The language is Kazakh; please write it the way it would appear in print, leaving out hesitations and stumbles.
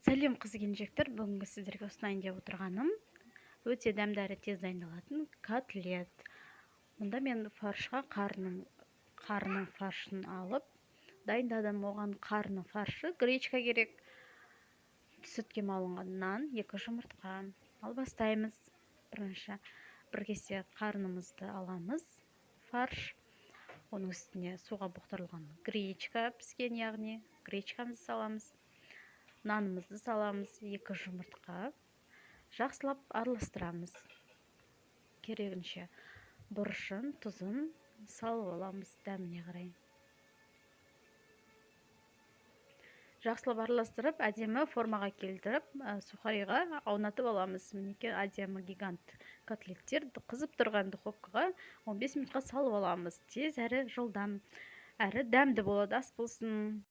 Сәлем қыз-келіншектер, бүгінгі сіздерге ұсынайын деп отырғаным өте дәмді әрі тез дайындалатын котлет. Мұнда мен фаршқа қарының фаршын алып дайындадым. Оған қарының фаршы, гречка керек, сүтке малынған нан, 2 жұмыртқа. Ал бастаймыз. Бірінші бір кесе қарнымызды аламыз, фарш. Оның үстіне суға бұқтырылған гречка піскен, яғни гречкамызды саламыз. Нанымызды саламыз, 2 жұмыртқа. Жақсылап араластырамыз. Керегінше бұрышын, тұзын салып аламыз дәміне қарай. Жақсылап араластырып, әдемі формаға келтіріп, сухариға аунатып аламыз. Мінекей әдемі гигант котлеттер қызып тұрған духовкаға 15 минутқа салып аламыз. Тез әрі жылдам, әрі дәмді болады, ас болсын.